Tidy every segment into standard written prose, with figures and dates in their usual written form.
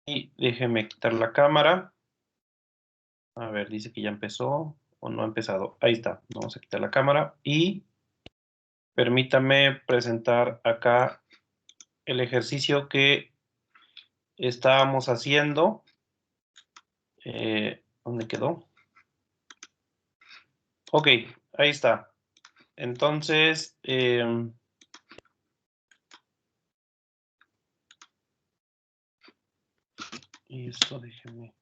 Y déjeme quitar la cámara. A ver, dice que ya empezó o no ha empezado. Ahí está. Vamos a quitar la cámara y permítame presentar acá el ejercicio que estábamos haciendo. ¿Dónde quedó? Ok, ahí está. Entonces, y esto déjeme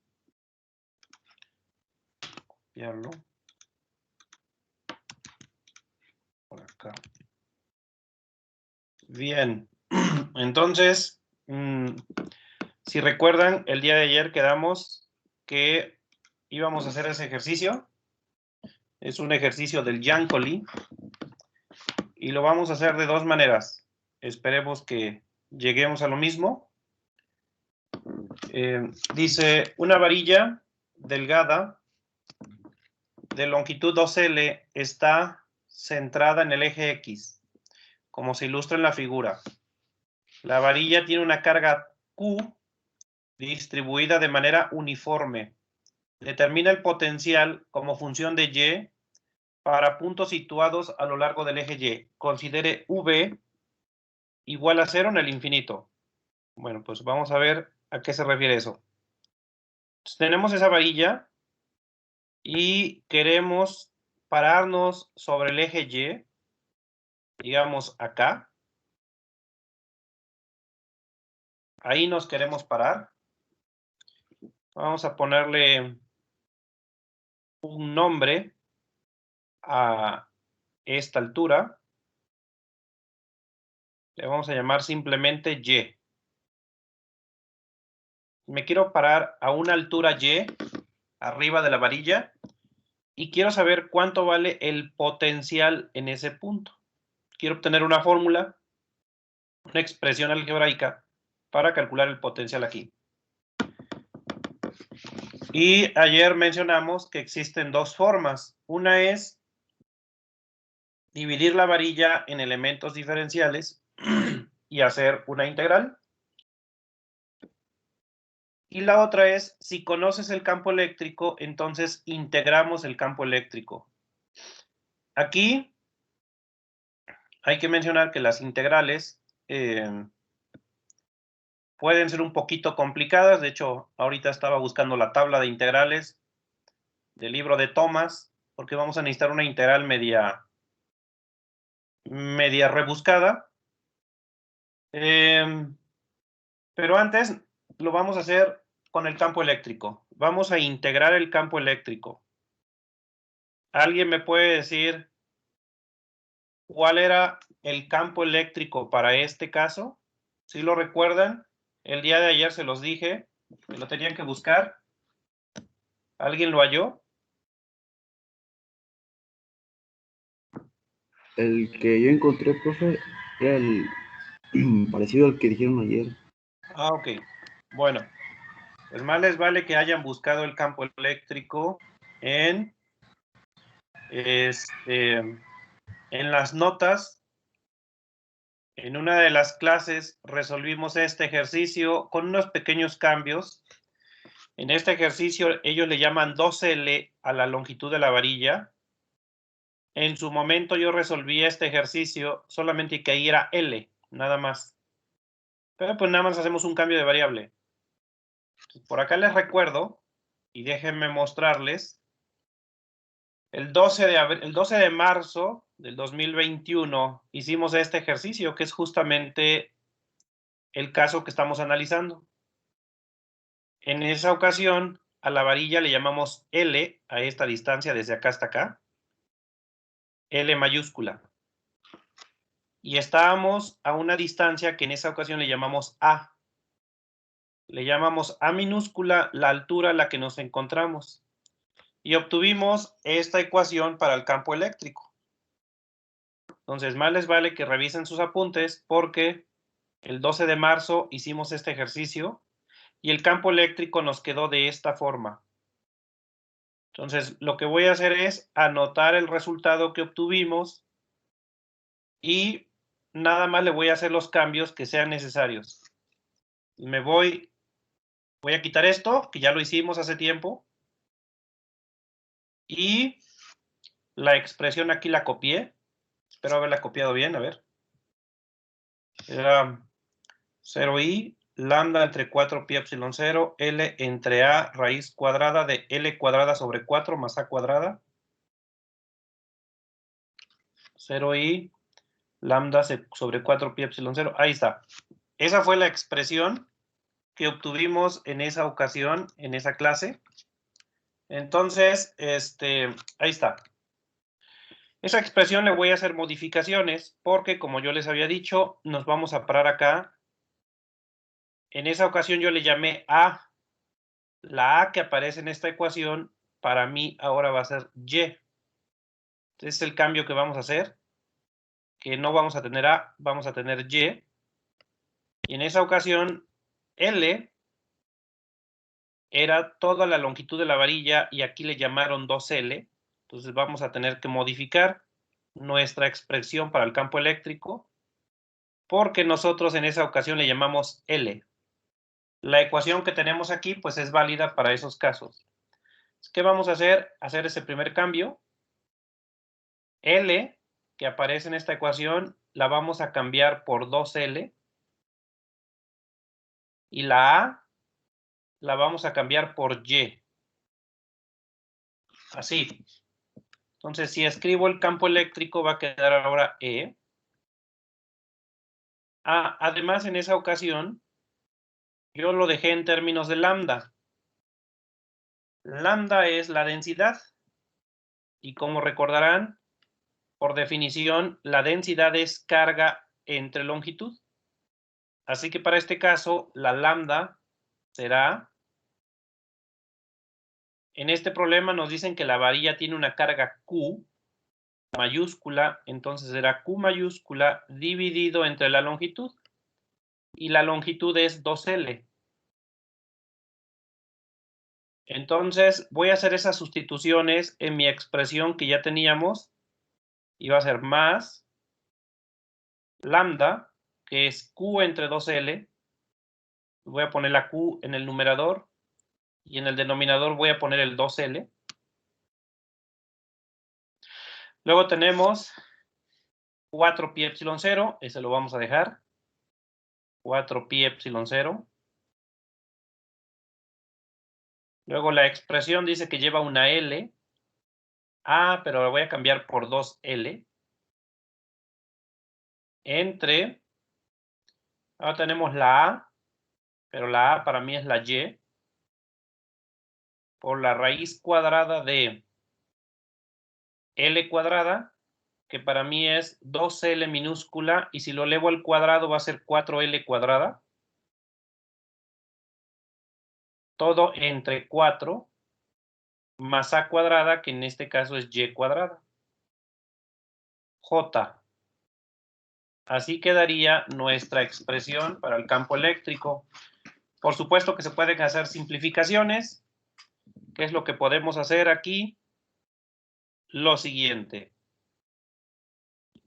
copiarlo por acá. Bien, entonces, si recuerdan, el día de ayer quedamos que íbamos a hacer ese ejercicio. Es un ejercicio del Yankoli y lo vamos a hacer de dos maneras. Esperemos que lleguemos a lo mismo. Dice, una varilla delgada de longitud 2L está centrada en el eje X, como se ilustra en la figura. La varilla tiene una carga Q distribuida de manera uniforme. Determina el potencial como función de Y para puntos situados a lo largo del eje Y. Considere V igual a 0 en el infinito. Bueno, pues vamos a ver a qué se refiere eso. Entonces, tenemos esa varilla y queremos pararnos sobre el eje Y, digamos acá. Ahí nos queremos parar. Vamos a ponerle un nombre a esta altura. Le vamos a llamar simplemente Y. Me quiero parar a una altura Y, arriba de la varilla, y quiero saber cuánto vale el potencial en ese punto. Quiero obtener una fórmula, una expresión algebraica para calcular el potencial aquí. Y ayer mencionamos que existen dos formas. Una es dividir la varilla en elementos diferenciales y hacer una integral. Y la otra es, si conoces el campo eléctrico, entonces integramos el campo eléctrico. Aquí hay que mencionar que las integrales pueden ser un poquito complicadas. De hecho, ahorita estaba buscando la tabla de integrales del libro de Thomas, porque vamos a necesitar una integral media rebuscada. Pero antes lo vamos a hacer con el campo eléctrico. Vamos a integrar el campo eléctrico. ¿Alguien me puede decir cuál era el campo eléctrico para este caso? ¿Sí lo recuerdan? El día de ayer se los dije que lo tenían que buscar. ¿Alguien lo halló? El que yo encontré, profe, era el parecido al que dijeron ayer. Ah, ok. Bueno, pues más les vale que hayan buscado el campo eléctrico en las notas. En una de las clases resolvimos este ejercicio con unos pequeños cambios. En este ejercicio ellos le llaman 2L a la longitud de la varilla. En su momento yo resolví este ejercicio solamente que ahí era L, nada más. Pero pues nada más hacemos un cambio de variable. Por acá les recuerdo, y déjenme mostrarles, el 12 de marzo del 2021 hicimos este ejercicio, que es justamente el caso que estamos analizando. En esa ocasión, a la varilla le llamamos L, a esta distancia desde acá hasta acá, L mayúscula. Y estábamos a una distancia que en esa ocasión le llamamos A. Le llamamos A minúscula la altura a la que nos encontramos. Y obtuvimos esta ecuación para el campo eléctrico. Entonces, más les vale que revisen sus apuntes porque el 12 de marzo hicimos este ejercicio y el campo eléctrico nos quedó de esta forma. Entonces, lo que voy a hacer es anotar el resultado que obtuvimos y nada más le voy a hacer los cambios que sean necesarios. Me voy Voy a quitar esto, que ya lo hicimos hace tiempo. Y la expresión aquí la copié. Espero haberla copiado bien, a ver. Era 0i, lambda entre 4pi epsilon 0, L entre A raíz cuadrada de L cuadrada sobre 4 más A cuadrada. 0i, lambda sobre 4pi epsilon 0. Ahí está. Esa fue la expresión que obtuvimos en esa ocasión, en esa clase. Entonces, ahí está. Esa expresión le voy a hacer modificaciones porque, como yo les había dicho, nos vamos a parar acá. En esa ocasión yo le llamé A. La A que aparece en esta ecuación, para mí ahora va a ser Y. Este es el cambio que vamos a hacer, que no vamos a tener A, vamos a tener Y. Y en esa ocasión, L era toda la longitud de la varilla y aquí le llamaron 2L. Entonces vamos a tener que modificar nuestra expresión para el campo eléctrico porque nosotros en esa ocasión le llamamos L. La ecuación que tenemos aquí pues es válida para esos casos. ¿Qué vamos a hacer? Hacer ese primer cambio. L, que aparece en esta ecuación, la vamos a cambiar por 2L. Y la A la vamos a cambiar por Y. Así. Entonces, si escribo el campo eléctrico, va a quedar ahora E. Además, en esa ocasión, yo lo dejé en términos de lambda. Lambda es la densidad. Y como recordarán, por definición, la densidad es carga entre longitud. Así que para este caso, la lambda será... En este problema nos dicen que la varilla tiene una carga Q mayúscula, entonces será Q mayúscula dividido entre la longitud. Y la longitud es 2L. Entonces voy a hacer esas sustituciones en mi expresión que ya teníamos. Y va a ser más lambda, que es Q entre 2L. Voy a poner la Q en el numerador. Y en el denominador voy a poner el 2L. Luego tenemos 4pi epsilon 0. Ese lo vamos a dejar. 4pi epsilon 0. Luego la expresión dice que lleva una L. Pero la voy a cambiar por 2L. Entre. Ahora tenemos la A. Pero la A para mí es la Y. Por la raíz cuadrada de L cuadrada, que para mí es 2L minúscula, y si lo elevo al cuadrado va a ser 4L cuadrada. Todo entre 4 más A cuadrada, que en este caso es Y cuadrada. J. Así quedaría nuestra expresión para el campo eléctrico. Por supuesto que se pueden hacer simplificaciones. ¿Qué es lo que podemos hacer aquí? Lo siguiente.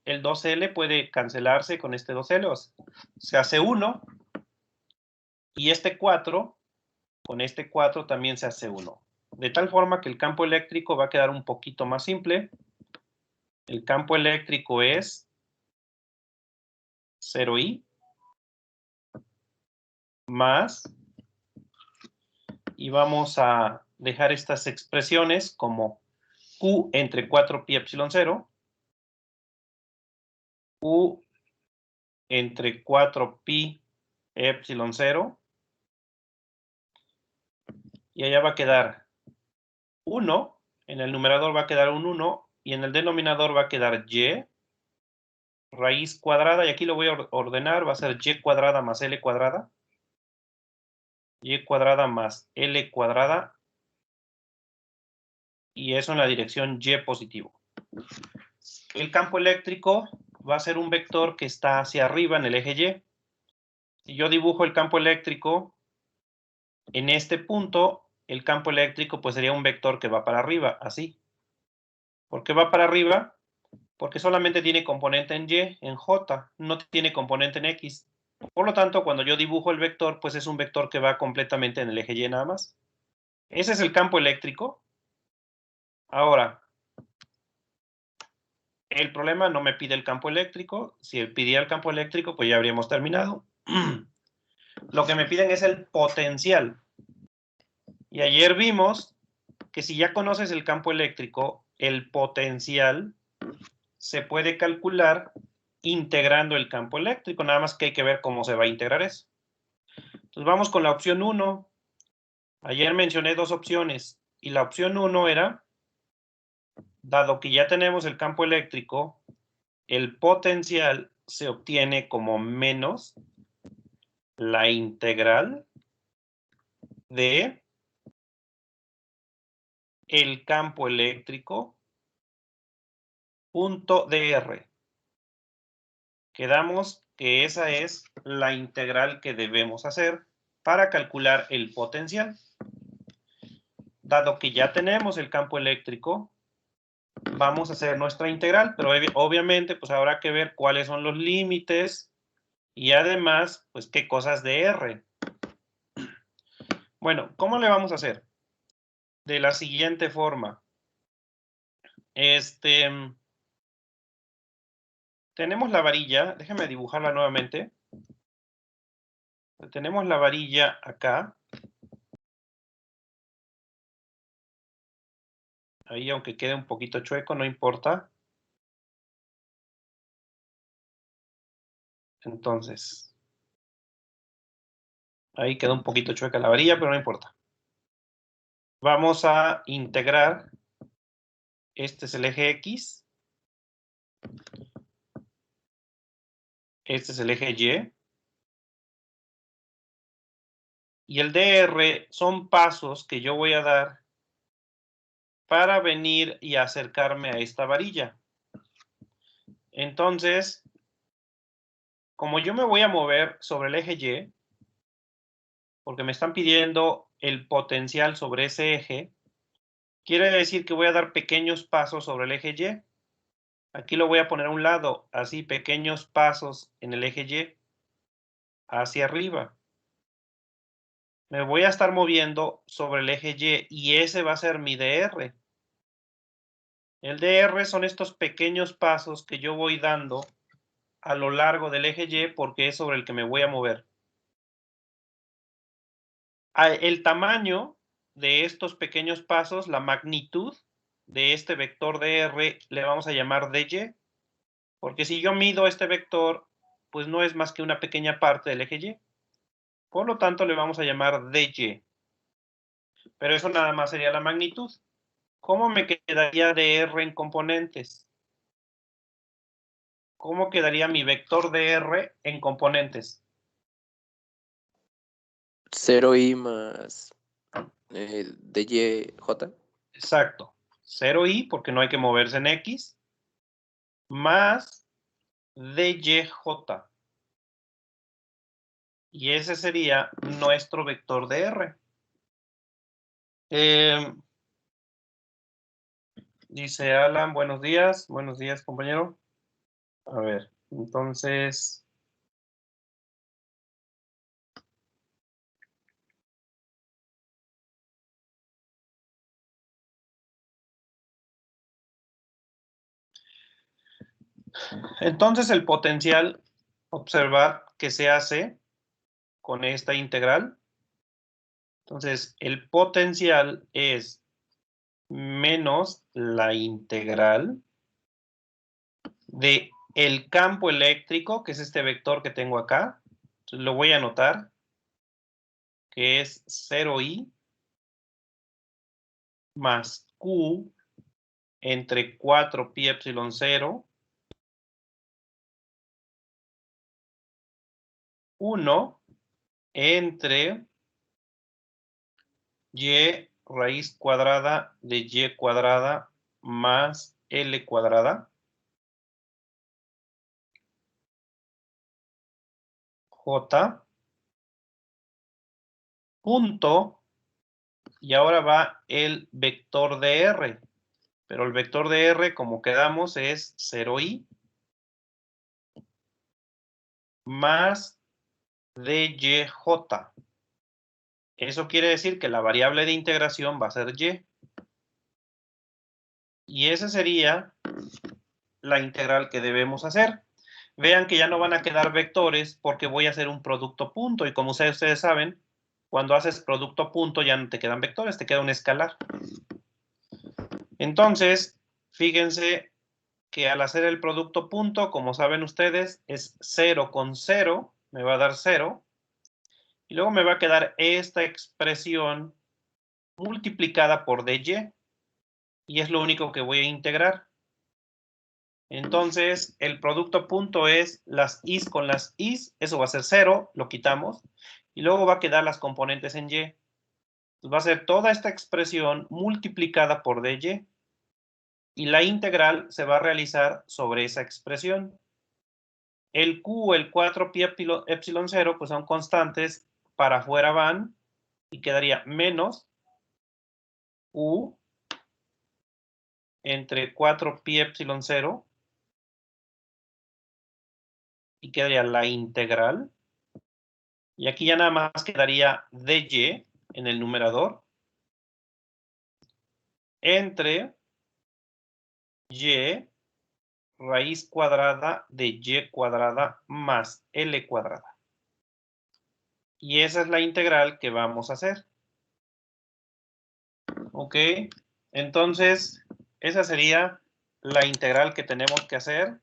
El 2L puede cancelarse con este 2L, se hace 1. Y este 4, con este 4 también se hace 1. De tal forma que el campo eléctrico va a quedar un poquito más simple. El campo eléctrico es 0i más, y vamos a dejar estas expresiones como Q entre 4pi epsilon 0, Q entre 4pi epsilon 0, y allá va a quedar 1, en el numerador va a quedar un 1, y en el denominador va a quedar y raíz cuadrada, y aquí lo voy a ordenar, va a ser y cuadrada más l cuadrada, y cuadrada más l cuadrada, y eso en la dirección y positivo. El campo eléctrico va a ser un vector que está hacia arriba en el eje Y. Si yo dibujo el campo eléctrico en este punto, el campo eléctrico pues sería un vector que va para arriba, así. ¿Por qué va para arriba? Porque solamente tiene componente en Y, en J, no tiene componente en X. Por lo tanto, cuando yo dibujo el vector, pues es un vector que va completamente en el eje Y nada más. Ese es el campo eléctrico. Ahora, el problema no me pide el campo eléctrico. Si pidiera el campo eléctrico, pues ya habríamos terminado. Lo que me piden es el potencial. Y ayer vimos que si ya conoces el campo eléctrico, el potencial se puede calcular integrando el campo eléctrico. Nada más que hay que ver cómo se va a integrar eso. Entonces vamos con la opción 1. Ayer mencioné dos opciones. Y la opción 1 era, dado que ya tenemos el campo eléctrico, el potencial se obtiene como menos la integral de el campo eléctrico punto dr. Quedamos que esa es la integral que debemos hacer para calcular el potencial. Dado que ya tenemos el campo eléctrico, vamos a hacer nuestra integral, pero obviamente pues habrá que ver cuáles son los límites y además pues qué cosas de R. Bueno, ¿cómo le vamos a hacer? De la siguiente forma. Tenemos la varilla, déjame dibujarla nuevamente. Tenemos la varilla acá. Ahí, aunque quede un poquito chueco, no importa. Entonces, ahí quedó un poquito chueca la varilla, pero no importa. Vamos a integrar. Este es el eje X. Este es el eje Y. Y el dr son pasos que yo voy a dar para venir y acercarme a esta varilla. Entonces, como yo me voy a mover sobre el eje Y, porque me están pidiendo el potencial sobre ese eje, quiere decir que voy a dar pequeños pasos sobre el eje Y. Aquí lo voy a poner a un lado, así, pequeños pasos en el eje Y, hacia arriba. Me voy a estar moviendo sobre el eje Y ese va a ser mi dr. El dr son estos pequeños pasos que yo voy dando a lo largo del eje Y porque es sobre el que me voy a mover. El tamaño de estos pequeños pasos, la magnitud de este vector dr, le vamos a llamar dy, porque si yo mido este vector, pues no es más que una pequeña parte del eje Y. Por lo tanto, le vamos a llamar dy. Pero eso nada más sería la magnitud. ¿Cómo me quedaría dr en componentes? ¿Cómo quedaría mi vector dr en componentes? 0i más dy. Exacto. 0i, porque no hay que moverse en X, más dyj. Y ese sería nuestro vector dr. Dice Alan, buenos días compañero. A ver, entonces... Entonces el potencial, observar que se hace con esta integral. Entonces el potencial es menos la integral de el campo eléctrico, que es este vector que tengo acá. Entonces lo voy a anotar, que es 0i más q entre 4 pi epsilon 0, 1 entre y raíz cuadrada de y cuadrada más l cuadrada, j, punto, y ahora va el vector de r, pero el vector de r, como quedamos, es 0i más DYJ. Eso quiere decir que la variable de integración va a ser y. Y esa sería la integral que debemos hacer. Vean que ya no van a quedar vectores porque voy a hacer un producto punto. Y como ustedes saben, cuando haces producto punto ya no te quedan vectores, te queda un escalar. Entonces, fíjense que al hacer el producto punto, como saben ustedes, es 0 con 0, me va a dar 0. Y luego me va a quedar esta expresión multiplicada por dy. Y es lo único que voy a integrar. Entonces, el producto punto es las i's con las i's. Eso va a ser 0, lo quitamos. Y luego va a quedar las componentes en y. Entonces, va a ser toda esta expresión multiplicada por dy. Y la integral se va a realizar sobre esa expresión. El q, el 4pi epsilon 0, pues son constantes, para afuera van, y quedaría menos u entre 4pi epsilon 0, y quedaría la integral. Y aquí ya nada más quedaría dy en el numerador, entre y raíz cuadrada de y cuadrada más l cuadrada. Y esa es la integral que vamos a hacer. Ok, entonces esa sería la integral que tenemos que hacer.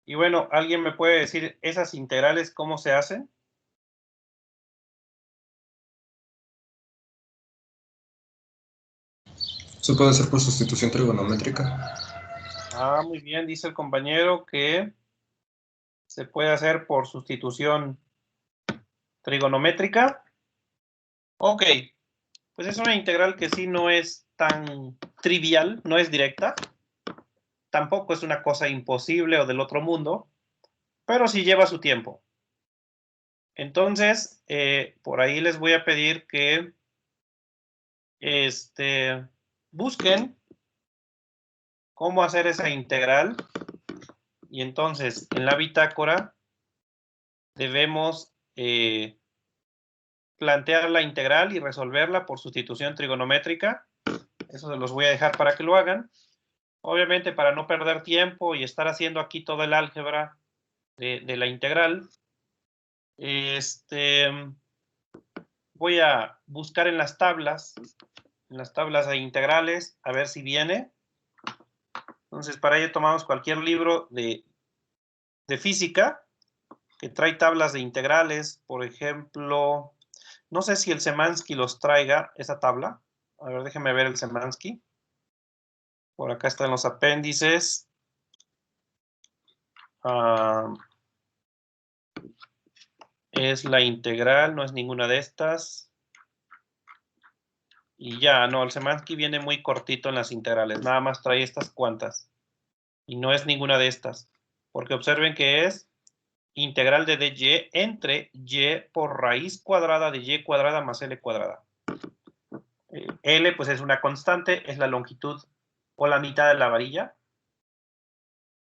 Y bueno, ¿alguien me puede decir esas integrales cómo se hacen? Se puede hacer por sustitución trigonométrica. Ah, muy bien, dice el compañero que se puede hacer por sustitución trigonométrica. Ok, pues es una integral que sí no es tan trivial, no es directa. Tampoco es una cosa imposible o del otro mundo, pero sí lleva su tiempo. Entonces, por ahí les voy a pedir que busquen cómo hacer esa integral. Y entonces, en la bitácora, debemos plantear la integral y resolverla por sustitución trigonométrica. Eso se los voy a dejar para que lo hagan. Obviamente, para no perder tiempo y estar haciendo aquí todo el álgebra de la integral, voy a buscar en las tablas de integrales, a ver si viene. Entonces, para ello tomamos cualquier libro de física que trae tablas de integrales. Por ejemplo, no sé si el Semansky los traiga, esa tabla. A ver, déjenme ver el Semansky. Por acá están los apéndices. Es la integral, no es ninguna de estas. Y ya, no, el Semansky viene muy cortito en las integrales. Nada más trae estas cuantas. Y no es ninguna de estas. Porque observen que es integral de dy entre y por raíz cuadrada de y cuadrada más l cuadrada. L pues es una constante, es la longitud o la mitad de la varilla.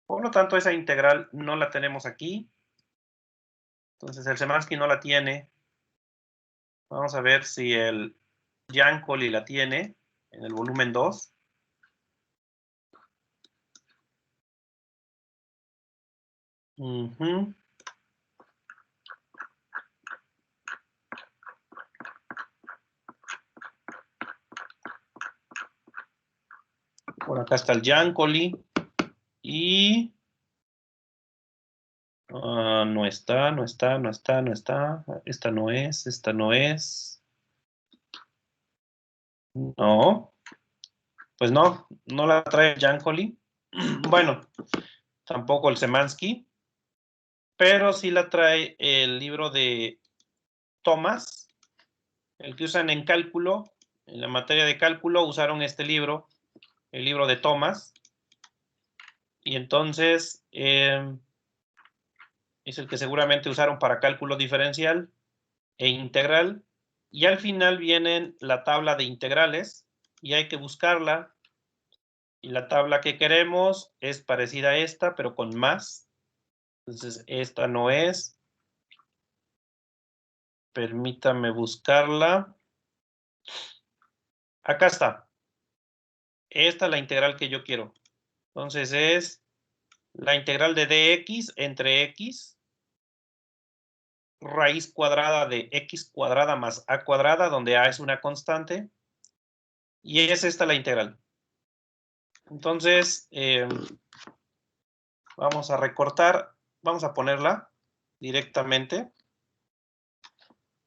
Por lo tanto, esa integral no la tenemos aquí. Entonces el Semansky no la tiene. Vamos a ver si el Jankoli la tiene en el volumen 2. Por acá está el Jankoli. Y no está. Esta no es. No. Pues no la trae Jankoli. Bueno, tampoco el Semansky. Pero sí la trae el libro de Thomas, el que usan en cálculo. En la materia de cálculo usaron este libro, el libro de Thomas. Y entonces es el que seguramente usaron para cálculo diferencial e integral. Y al final viene la tabla de integrales y hay que buscarla. Y la tabla que queremos es parecida a esta, pero con más. Entonces, esta no es. Permítame buscarla. Acá está. Esta es la integral que yo quiero. Entonces, es la integral de dx entre x, raíz cuadrada de x cuadrada más a cuadrada, donde a es una constante. Y es esta la integral. Entonces, vamos a recortar, vamos a ponerla directamente.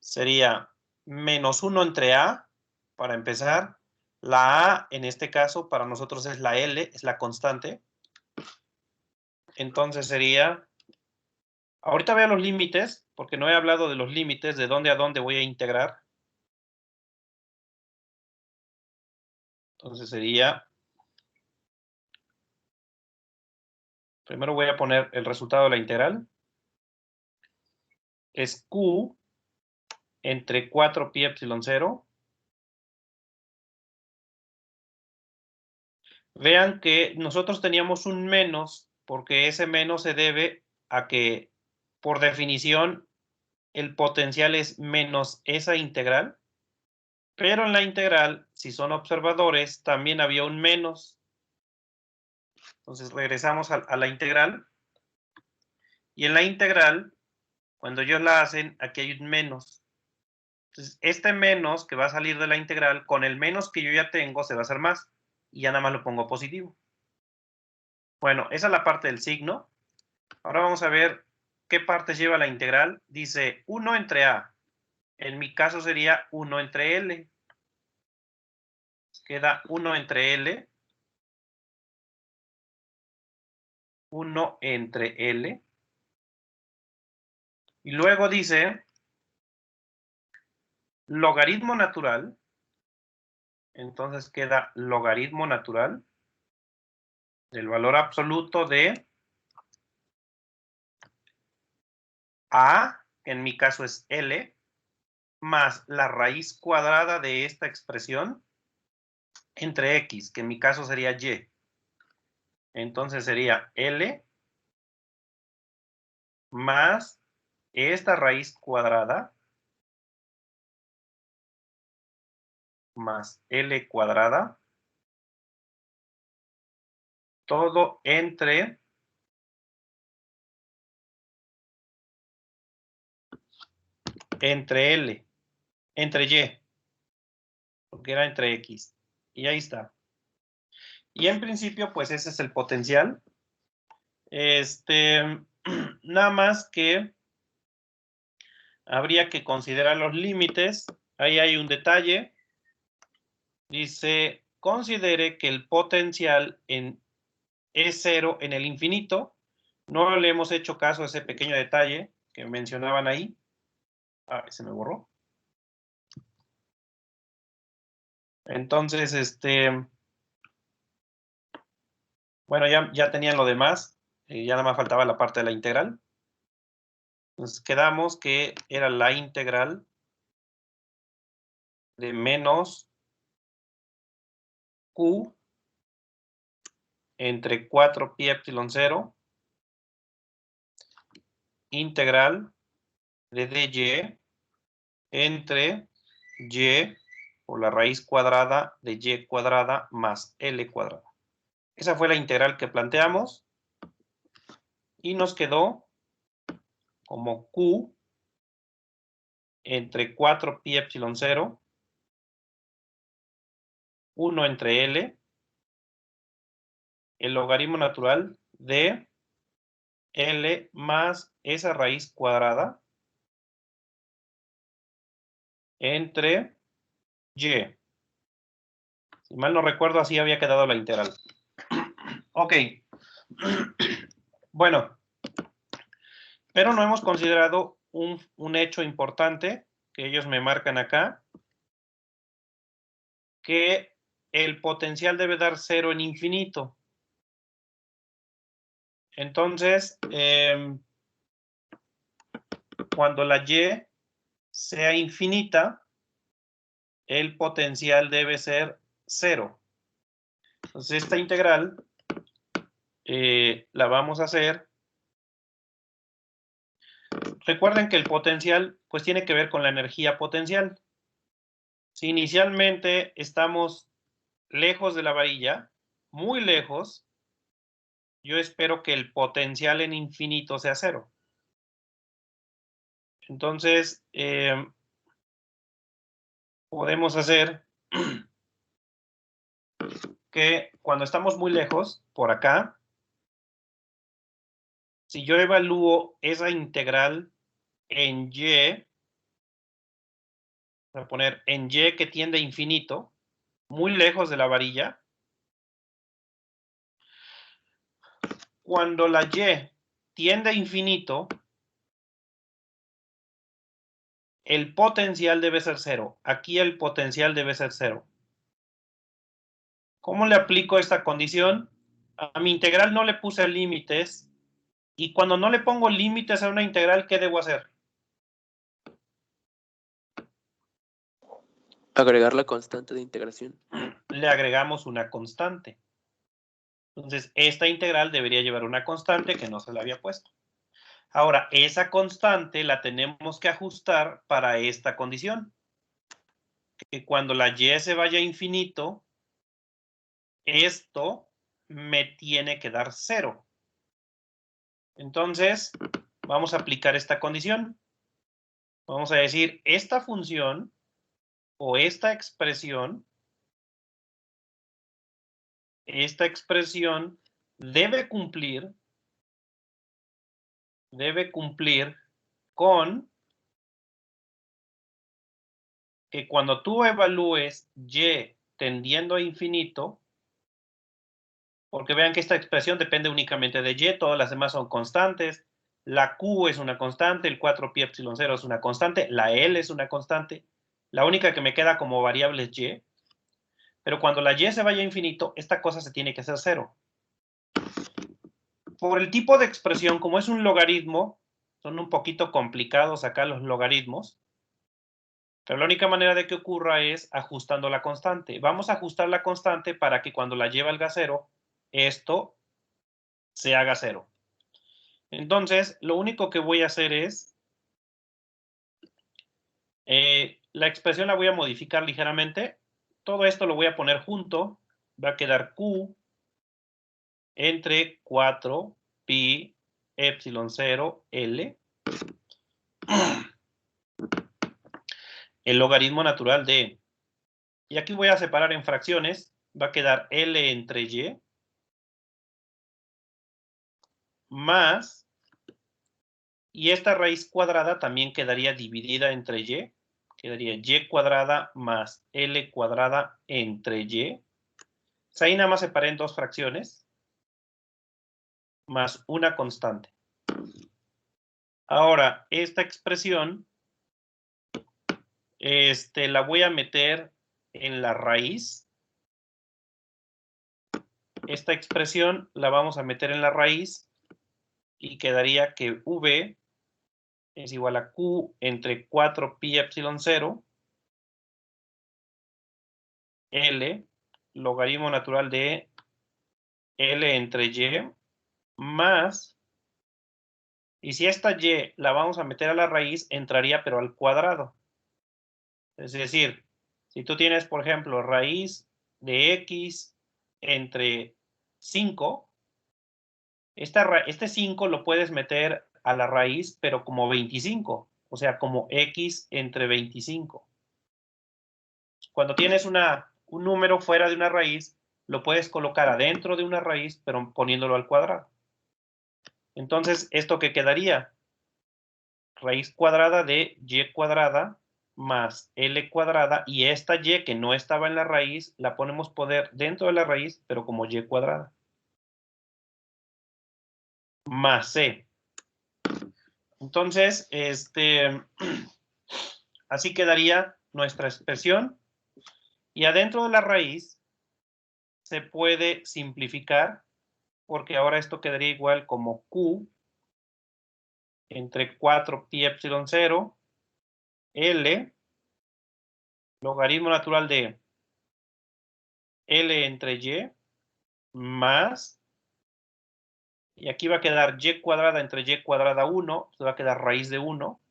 Sería menos 1 entre a, para empezar. La a, en este caso, para nosotros es la L, es la constante. Entonces sería... Ahorita veo los límites, porque no he hablado de los límites, de dónde a dónde voy a integrar. Entonces sería... Primero voy a poner el resultado de la integral. Es Q entre 4 pi epsilon 0. Vean que nosotros teníamos un menos, porque ese menos se debe a que, por definición, el potencial es menos esa integral. Pero en la integral, si son observadores, también había un menos. Entonces regresamos a la integral. Y en la integral, cuando ellos la hacen, aquí hay un menos. Entonces, este menos que va a salir de la integral, con el menos que yo ya tengo, se va a hacer más. Y ya nada más lo pongo positivo. Bueno, esa es la parte del signo. Ahora vamos a ver qué partes lleva la integral. Dice 1 entre a. En mi caso sería 1 entre L. Queda 1 entre L. 1 entre L. Y luego dice logaritmo natural. Entonces queda logaritmo natural del valor absoluto de a, en mi caso es L, más la raíz cuadrada de esta expresión entre x, que en mi caso sería y. Entonces sería L más esta raíz cuadrada más L cuadrada, todo entre L, entre y, porque era entre x. Y ahí está. Y en principio, pues ese es el potencial. Nada más que habría que considerar los límites. Ahí hay un detalle. Dice, considere que el potencial es 0 en el infinito. No le hemos hecho caso a ese pequeño detalle que mencionaban ahí. Ah, se me borró. Entonces, bueno, ya tenían lo demás. Ya nada más faltaba la parte de la integral. Entonces quedamos que era la integral de menos Q entre 4 pi epsilon 0 integral de dy entre y por la raíz cuadrada de y cuadrada más L cuadrada. Esa fue la integral que planteamos y nos quedó como Q entre 4 pi epsilon 0, 1 entre L, el logaritmo natural de L más esa raíz cuadrada entre y. Si mal no recuerdo, así había quedado la integral. Ok. Bueno, pero no hemos considerado un hecho importante que ellos me marcan acá, que el potencial debe dar 0 en infinito. Entonces, cuando la y sea infinita, el potencial debe ser 0. Entonces esta integral la vamos a hacer. Recuerden que el potencial pues tiene que ver con la energía potencial. Si inicialmente estamos lejos de la varilla, muy lejos, yo espero que el potencial en infinito sea 0. Entonces, podemos hacer que cuando estamos muy lejos, por acá, si yo evalúo esa integral en y, voy a poner en y que tiende a infinito, muy lejos de la varilla, cuando la y tiende a infinito, el potencial debe ser 0. Aquí el potencial debe ser 0. ¿Cómo le aplico esta condición? A mi integral no le puse límites. Y cuando no le pongo límites a una integral, ¿qué debo hacer? Agregar la constante de integración. Le agregamos una constante. Entonces, esta integral debería llevar una constante que no se la había puesto. Ahora, esa constante la tenemos que ajustar para esta condición. Que cuando la y se vaya a infinito, esto me tiene que dar 0. Entonces, vamos a aplicar esta condición. Vamos a decir, esta función o esta expresión debe cumplir con que cuando tú evalúes y tendiendo a infinito, porque vean que esta expresión depende únicamente de y, todas las demás son constantes, la q es una constante, el 4pi epsilon 0 es una constante, la L es una constante, la única que me queda como variable es y, pero cuando la y se vaya a infinito, esta cosa se tiene que hacer 0. Por el tipo de expresión, como es un logaritmo, son un poquito complicados acá los logaritmos, pero la única manera de que ocurra es ajustando la constante. Vamos a ajustar la constante para que cuando la y valga 0, esto se haga 0. Entonces, lo único que voy a hacer es, la expresión la voy a modificar ligeramente. Todo esto lo voy a poner junto. Va a quedar Q entre 4 pi epsilon 0 L. El logaritmo natural de, y aquí voy a separar en fracciones, va a quedar L entre Y, más, y esta raíz cuadrada también quedaría dividida entre Y, quedaría Y cuadrada más L cuadrada entre Y. O sea, ahí nada más separé en dos fracciones, más una constante. Ahora, esta expresión, la voy a meter en la raíz. Esta expresión la vamos a meter en la raíz y quedaría que V es igual a Q entre 4 pi epsilon 0 L logaritmo natural de L entre Y más, y si esta Y la vamos a meter a la raíz, entraría pero al cuadrado. Es decir, si tú tienes, por ejemplo, raíz de X entre 5, este 5 lo puedes meter a la raíz, pero como 25, o sea, como X entre 25. Cuando tienes un número fuera de una raíz, lo puedes colocar adentro de una raíz, pero poniéndolo al cuadrado. Entonces, ¿esto qué quedaría? Raíz cuadrada de y cuadrada más L cuadrada, y esta Y que no estaba en la raíz, la ponemos poder dentro de la raíz, pero como Y cuadrada. Más C. Entonces, así quedaría nuestra expresión. Y adentro de la raíz se puede simplificar, porque ahora esto quedaría igual como Q entre 4 pi epsilon 0 L logaritmo natural de L entre Y más, y aquí va a quedar y cuadrada entre y cuadrada 1, va a quedar raíz de 1,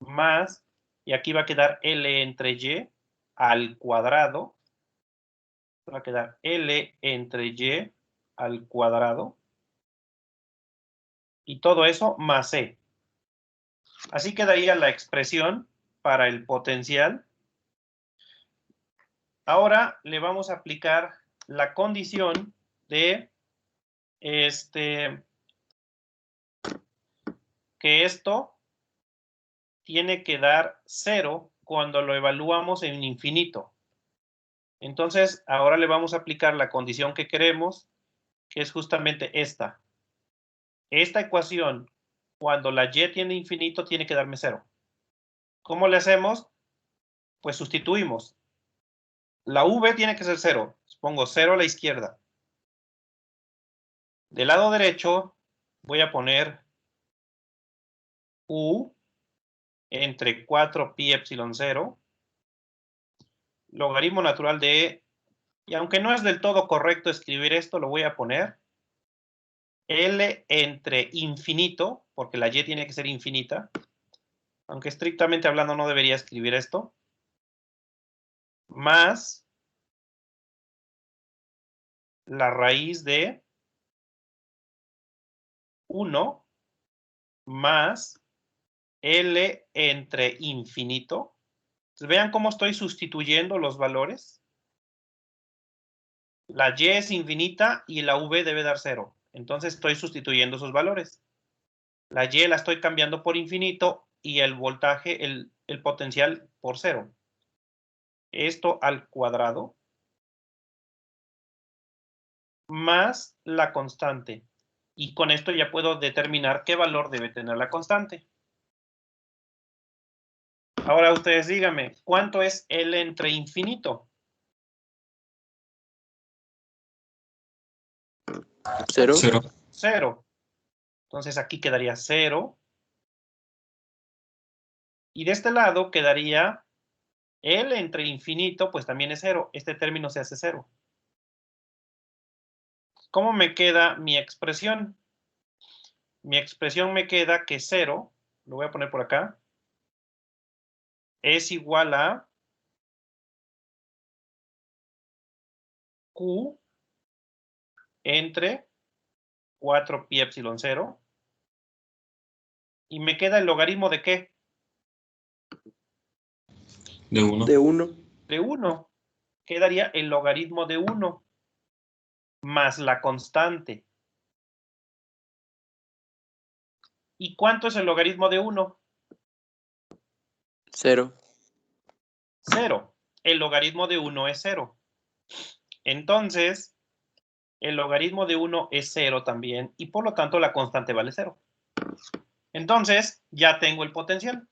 más, y aquí va a quedar L entre y al cuadrado, va a quedar L entre y al cuadrado, y todo eso más C. Así quedaría la expresión para el potencial. Ahora le vamos a aplicar la condición de que esto tiene que dar 0 cuando lo evaluamos en infinito. Entonces, ahora le vamos a aplicar la condición que queremos, que es justamente esta. Esta ecuación, cuando la y tiene infinito, tiene que darme 0. ¿Cómo le hacemos? Pues sustituimos. La v tiene que ser 0. Pongo 0 a la izquierda. Del lado derecho voy a poner u entre 4pi epsilon 0, logaritmo natural de e, y aunque no es del todo correcto escribir esto, lo voy a poner L entre infinito, porque la y tiene que ser infinita, aunque estrictamente hablando no debería escribir esto, más la raíz de 1 más L entre infinito. Entonces, vean cómo estoy sustituyendo los valores. La y es infinita y la v debe dar 0. Entonces estoy sustituyendo esos valores. La y la estoy cambiando por infinito y el voltaje, el potencial por 0. Esto al cuadrado más la constante. Y con esto ya puedo determinar qué valor debe tener la constante. Ahora ustedes díganme, ¿cuánto es L entre infinito? 0. 0. 0. Entonces aquí quedaría 0. Y de este lado quedaría L entre infinito, pues también es 0. Este término se hace 0. ¿Cómo me queda mi expresión? Mi expresión me queda que 0, lo voy a poner por acá, es igual a Q entre 4pi epsilon 0. Y me queda el logaritmo de ¿qué? De 1. De 1. De 1. Quedaría el logaritmo de 1 más la constante. ¿Y cuánto es el logaritmo de 1? 0. 0. El logaritmo de 1 es 0. Entonces, el logaritmo de 1 es 0 también y por lo tanto la constante vale 0. Entonces, ya tengo el potencial.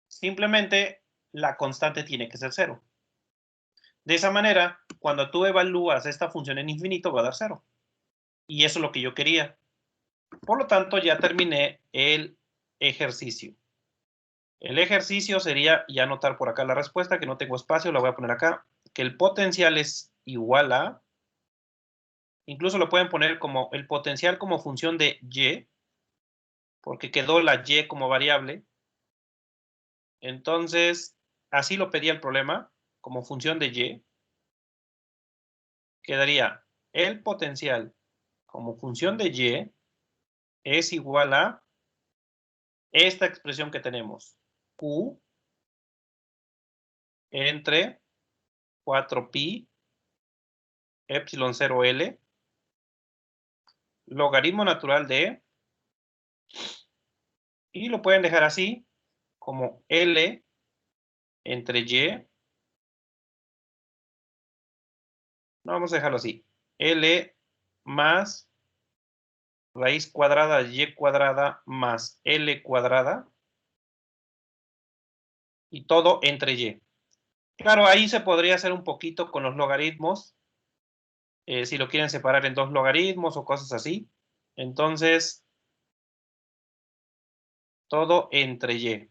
Simplemente la constante tiene que ser 0. De esa manera, cuando tú evalúas esta función en infinito, va a dar 0. Y eso es lo que yo quería. Por lo tanto, ya terminé el ejercicio. El ejercicio sería, y anotar por acá la respuesta, que no tengo espacio, la voy a poner acá, que el potencial es igual a, incluso lo pueden poner como el potencial como función de y, porque quedó la y como variable. Entonces, así lo pedía el problema, como función de y. Quedaría el potencial como función de y es igual a esta expresión que tenemos, Q entre 4pi epsilon 0L logaritmo natural de, y lo pueden dejar así, como L entre Y, no, vamos a dejarlo así, L más raíz cuadrada Y cuadrada más L cuadrada, y todo entre Y. Claro, ahí se podría hacer un poquito con los logaritmos, si lo quieren separar en dos logaritmos o cosas así. Entonces, todo entre Y.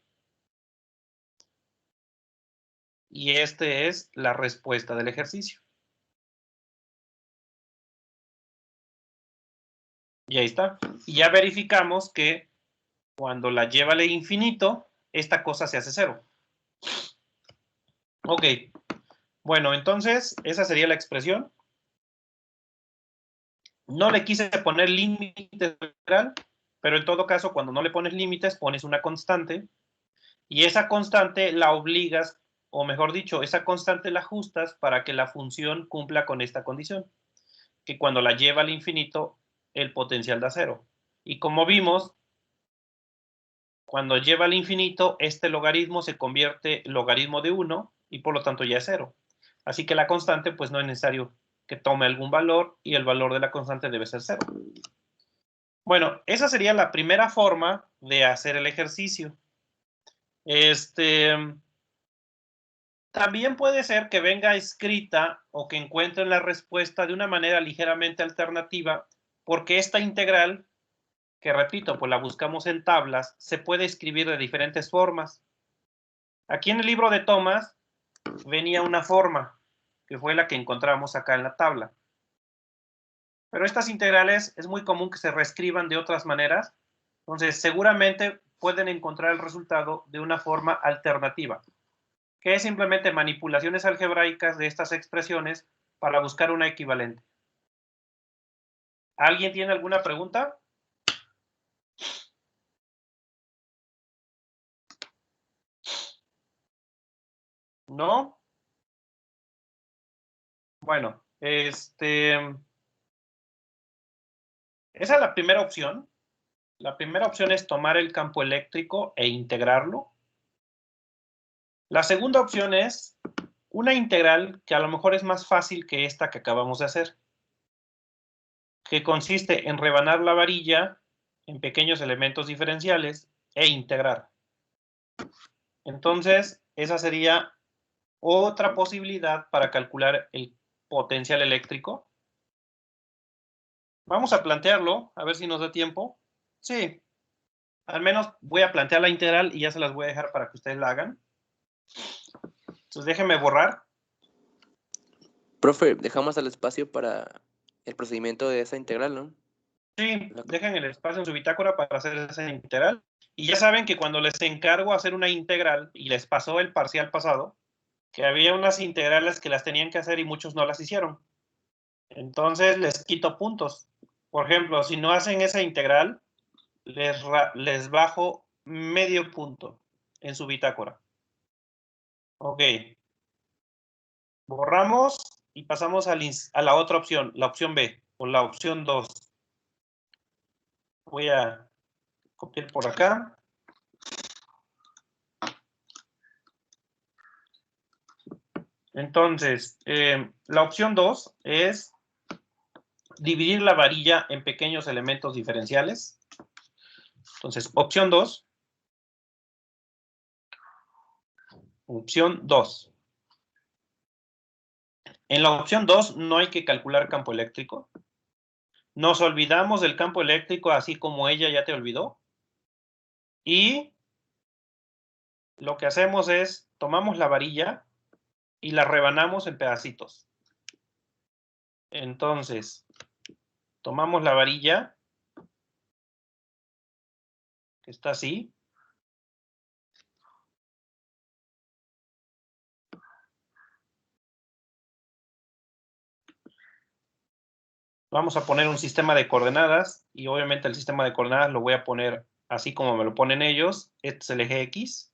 Y esta es la respuesta del ejercicio. Y ahí está. Y ya verificamos que cuando la lleva al infinito, esta cosa se hace 0. Ok. Bueno, entonces, esa sería la expresión. No le quise poner límite integral, pero en todo caso, cuando no le pones límites, pones una constante. Y esa constante la obligas, o mejor dicho, esa constante la ajustas para que la función cumpla con esta condición. Que cuando la lleva al infinito, el potencial da 0. Y como vimos, cuando lleva al infinito, este logaritmo se convierte en logaritmo de 1 y por lo tanto ya es 0. Así que la constante, pues no es necesario que tome algún valor y el valor de la constante debe ser 0. Bueno, esa sería la primera forma de hacer el ejercicio. También puede ser que venga escrita o que encuentren la respuesta de una manera ligeramente alternativa, porque esta integral, que repito, pues la buscamos en tablas, se puede escribir de diferentes formas. Aquí en el libro de Thomas venía una forma, que fue la que encontramos acá en la tabla. Pero estas integrales es muy común que se reescriban de otras maneras, entonces seguramente pueden encontrar el resultado de una forma alternativa, que es simplemente manipulaciones algebraicas de estas expresiones para buscar una equivalente. ¿Alguien tiene alguna pregunta? ¿No? Bueno, esa es la primera opción. La primera opción es tomar el campo eléctrico e integrarlo. La segunda opción es una integral que a lo mejor es más fácil que esta que acabamos de hacer, que consiste en rebanar la varilla en pequeños elementos diferenciales e integrar. Entonces, esa sería otra posibilidad para calcular el potencial eléctrico. Vamos a plantearlo, a ver si nos da tiempo. Sí, al menos voy a plantear la integral y ya se las voy a dejar para que ustedes la hagan. Entonces déjenme borrar. Profe, dejamos el espacio para el procedimiento de esa integral, ¿no? Sí, dejen el espacio en su bitácora para hacer esa integral. Y ya saben que cuando les encargo hacer una integral, y les pasó el parcial pasado, que había unas integrales que las tenían que hacer y muchos no las hicieron. Entonces les quito puntos. Por ejemplo, si no hacen esa integral, les bajo medio punto en su bitácora. Ok. Borramos y pasamos a la otra opción, la opción B, o la opción 2. Voy a copiar por acá. Entonces, la opción 2 es dividir la varilla en pequeños elementos diferenciales. Entonces, opción 2. Opción 2. En la opción 2 no hay que calcular campo eléctrico. Nos olvidamos del campo eléctrico así como ella ya te olvidó. Y lo que hacemos es, tomamos la varilla y la rebanamos en pedacitos. Entonces, tomamos la varilla, que está así. Vamos a poner un sistema de coordenadas y obviamente el sistema de coordenadas lo voy a poner así como me lo ponen ellos. Este es el eje X.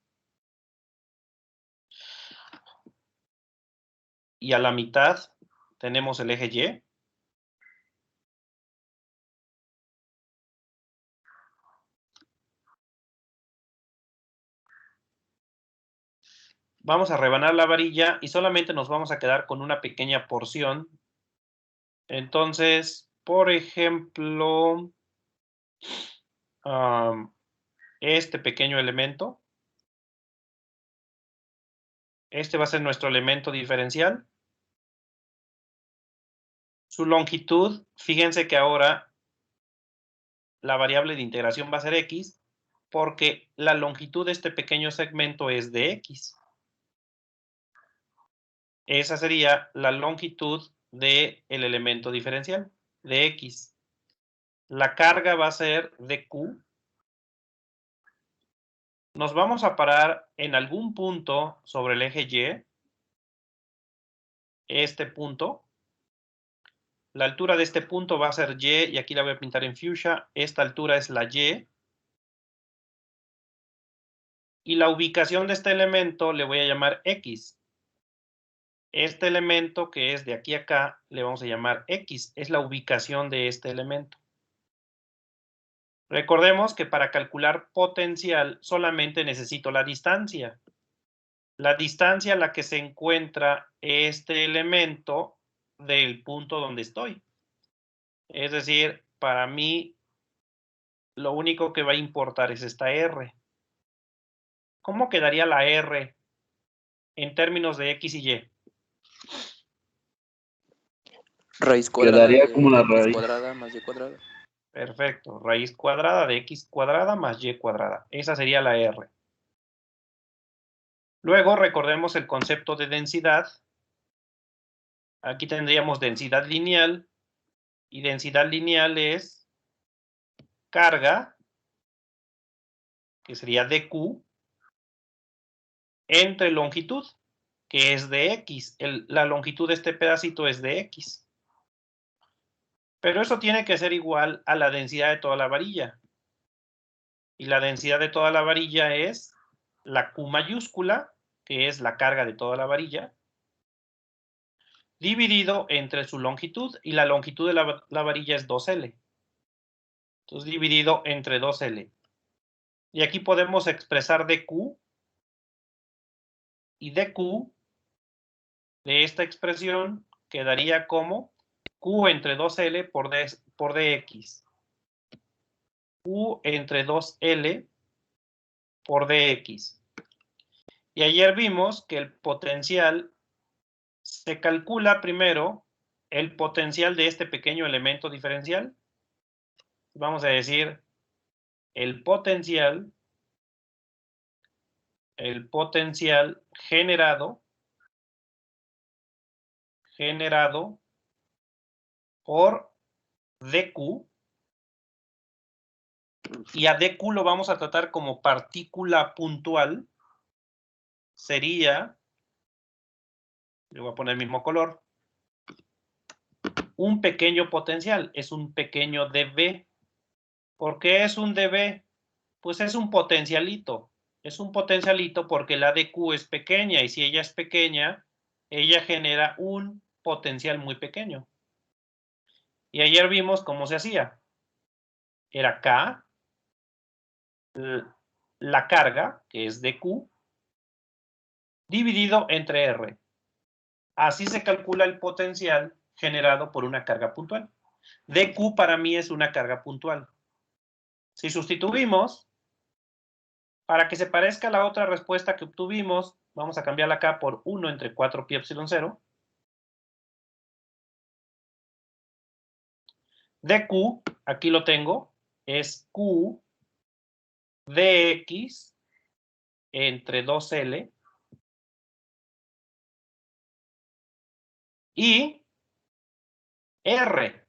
Y a la mitad tenemos el eje Y. Vamos a rebanar la varilla y solamente nos vamos a quedar con una pequeña porción. Entonces, por ejemplo, este pequeño elemento. Este va a ser nuestro elemento diferencial. Su longitud, fíjense que ahora la variable de integración va a ser X, porque la longitud de este pequeño segmento es de X. Esa sería la longitud del elemento diferencial, de X. La carga va a ser dQ. Nos vamos a parar en algún punto sobre el eje Y. Este punto. La altura de este punto va a ser Y, y aquí la voy a pintar en fuchsia. Esta altura es la Y. Y la ubicación de este elemento le voy a llamar X. Este elemento que es de aquí a acá, le vamos a llamar X. Es la ubicación de este elemento. Recordemos que para calcular potencial solamente necesito la distancia. La distancia a la que se encuentra este elemento del punto donde estoy. Es decir, para mí, lo único que va a importar es esta R. ¿Cómo quedaría la R en términos de X y Y? Raíz cuadrada Quedaría de como la X raíz. cuadrada más Y cuadrada. Perfecto. Raíz cuadrada de X cuadrada más Y cuadrada. Esa sería la R. Luego recordemos el concepto de densidad. Aquí tendríamos densidad lineal. Y densidad lineal es carga, que sería dQ, entre longitud, que es de X. La longitud de este pedacito es de X. Pero eso tiene que ser igual a la densidad de toda la varilla. Y la densidad de toda la varilla es la Q mayúscula, que es la carga de toda la varilla, dividido entre su longitud, y la longitud de la varilla es 2L. Entonces, dividido entre 2L. Y aquí podemos expresar dQ, y dQ de esta expresión quedaría como Q entre 2L por dx. Q entre 2L por dx. Y ayer vimos que el potencial se calcula primero el potencial de este pequeño elemento diferencial. Vamos a decir el potencial generado por dQ, y a dQ lo vamos a tratar como partícula puntual. Sería, le voy a poner el mismo color, un pequeño potencial, es un pequeño dB. ¿Por qué es un dB? Pues es un potencialito. Es un potencialito porque la dQ es pequeña, y si ella es pequeña, ella genera un potencial muy pequeño. Y ayer vimos cómo se hacía. Era K, la carga, que es dQ, dividido entre R. Así se calcula el potencial generado por una carga puntual. dQ para mí es una carga puntual. Si sustituimos, para que se parezca a la otra respuesta que obtuvimos, vamos a cambiarla acá por 1 entre 4 pi epsilon 0. dQ, aquí lo tengo, es Q dx entre 2L y R.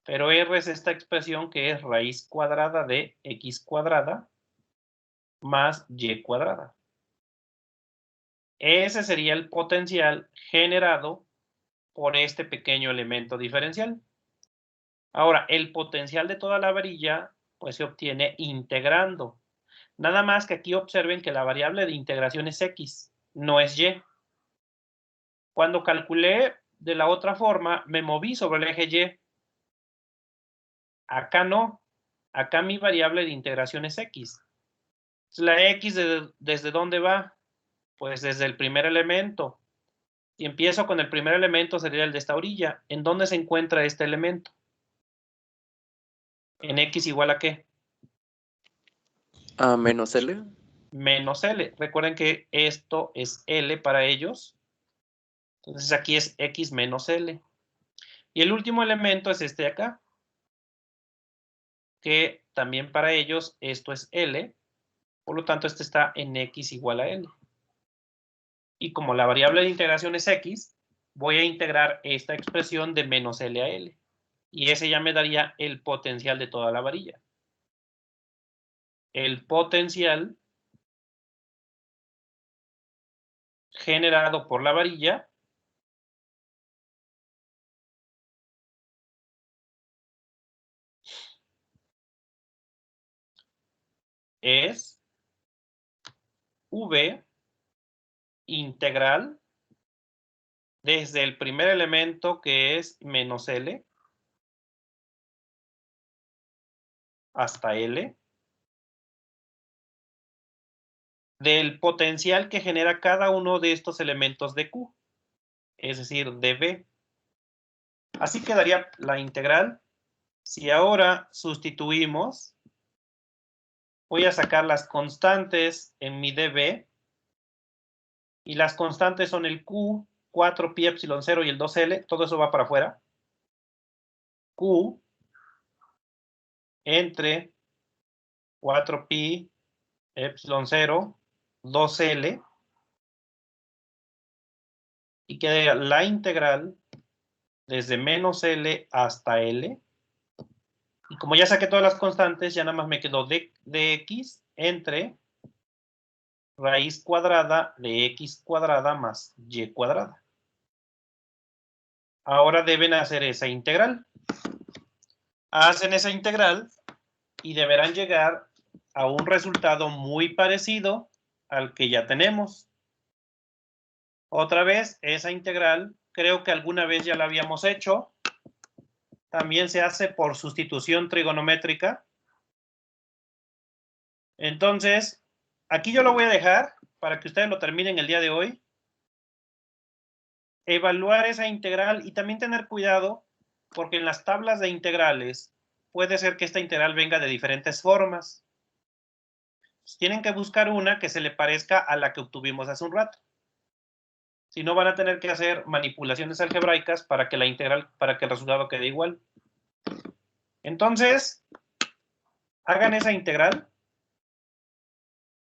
Pero R es esta expresión que es raíz cuadrada de X cuadrada más Y cuadrada. Ese sería el potencial generado por este pequeño elemento diferencial. Ahora, el potencial de toda la varilla, pues se obtiene integrando. Nada más que aquí observen que la variable de integración es X, no es Y. Cuando calculé de la otra forma, me moví sobre el eje Y. Acá no. Acá mi variable de integración es X. La X, ¿desde dónde va? Pues desde el primer elemento. Si empiezo con el primer elemento, sería el de esta orilla. ¿En dónde se encuentra este elemento? ¿En X igual a qué? A menos L. Menos L. Recuerden que esto es L para ellos. Entonces aquí es X menos L. Y el último elemento es este de acá, que también para ellos esto es L. Por lo tanto, este está en X igual a L. Y como la variable de integración es X, voy a integrar esta expresión de menos L a L. Y ese ya me daría el potencial de toda la varilla. El potencial generado por la varilla es V integral desde el primer elemento, que es menos L, hasta L, del potencial que genera cada uno de estos elementos de Q, es decir, de V. Así quedaría la integral. Si ahora sustituimos, voy a sacar las constantes en mi dV, y las constantes son el Q, 4pi epsilon 0 y el 2L, todo eso va para afuera. Q entre 4pi epsilon 0, 2L, y queda la integral desde menos L hasta L. Y como ya saqué todas las constantes, ya nada más me quedó dx entre raíz cuadrada de x cuadrada más y cuadrada. Ahora deben hacer esa integral. Hacen esa integral y deberán llegar a un resultado muy parecido al que ya tenemos. Otra vez, esa integral, creo que alguna vez ya la habíamos hecho. También se hace por sustitución trigonométrica. Entonces, aquí yo lo voy a dejar para que ustedes lo terminen el día de hoy. Evaluar esa integral y también tener cuidado, porque en las tablas de integrales puede ser que esta integral venga de diferentes formas. Tienen que buscar una que se le parezca a la que obtuvimos hace un rato. Si no, van a tener que hacer manipulaciones algebraicas para que la integral, para que el resultado quede igual. Entonces, hagan esa integral.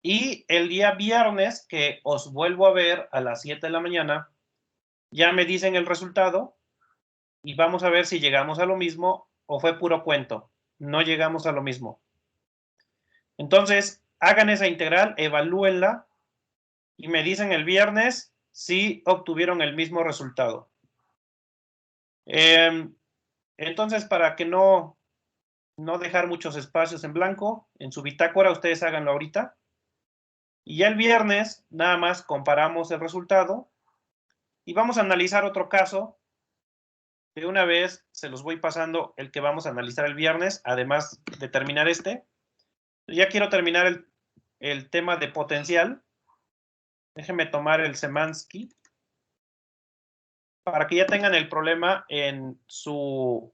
Y el día viernes, que os vuelvo a ver a las 7 de la mañana, ya me dicen el resultado y vamos a ver si llegamos a lo mismo o fue puro cuento. No llegamos a lo mismo. Entonces, hagan esa integral, evalúenla y me dicen el viernes si obtuvieron el mismo resultado. Entonces, para que no dejar muchos espacios en blanco, en su bitácora ustedes háganlo ahorita. Y ya el viernes nada más comparamos el resultado y vamos a analizar otro caso. De una vez se los voy pasando el que vamos a analizar el viernes, además de terminar este. Ya quiero terminar el tema de potencial. Déjenme tomar el Szymanski para que ya tengan el problema en su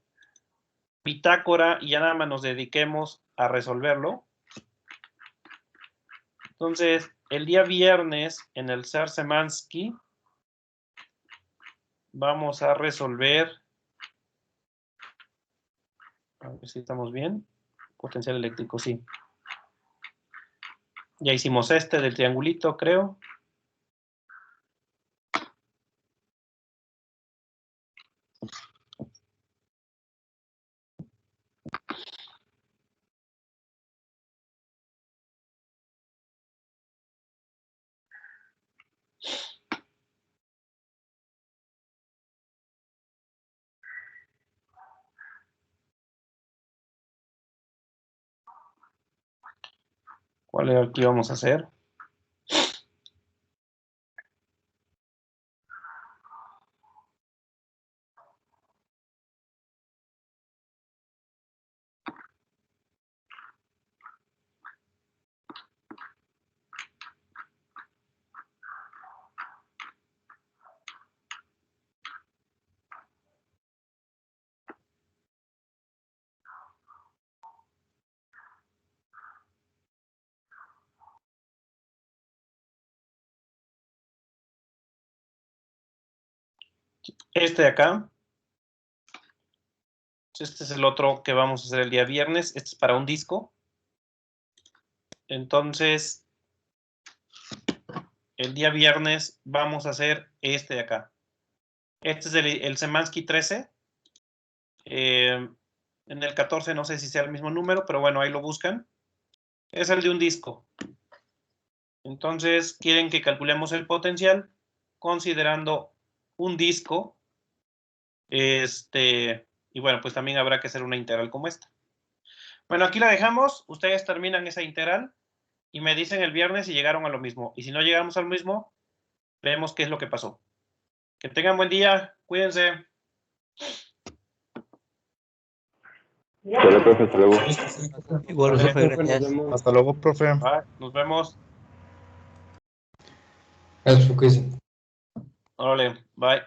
bitácora y ya nada más nos dediquemos a resolverlo. Entonces, el día viernes en el Szymanski vamos a resolver, a ver si estamos bien, potencial eléctrico, sí. Ya hicimos este del triangulito, creo. ¿Cuál era el que íbamos a hacer? Este de acá. Este es el otro que vamos a hacer el día viernes. Este es para un disco. Entonces, el día viernes vamos a hacer este de acá. Este es el Szymanski 13. En el 14 no sé si sea el mismo número, pero bueno, ahí lo buscan. Es el de un disco. Entonces, quieren que calculemos el potencial considerando un disco. Y bueno, pues también habrá que hacer una integral como esta. Bueno, aquí la dejamos. Ustedes terminan esa integral y me dicen el viernes si llegaron a lo mismo. Y si no llegamos al mismo, vemos qué es lo que pasó. Que tengan buen día. Cuídense. Hola, profe, hasta luego. Igual, Vale. profe, gracias. Hasta luego, profe. Bye, nos vemos. Eso, ¿qué dicen? Órale, bye.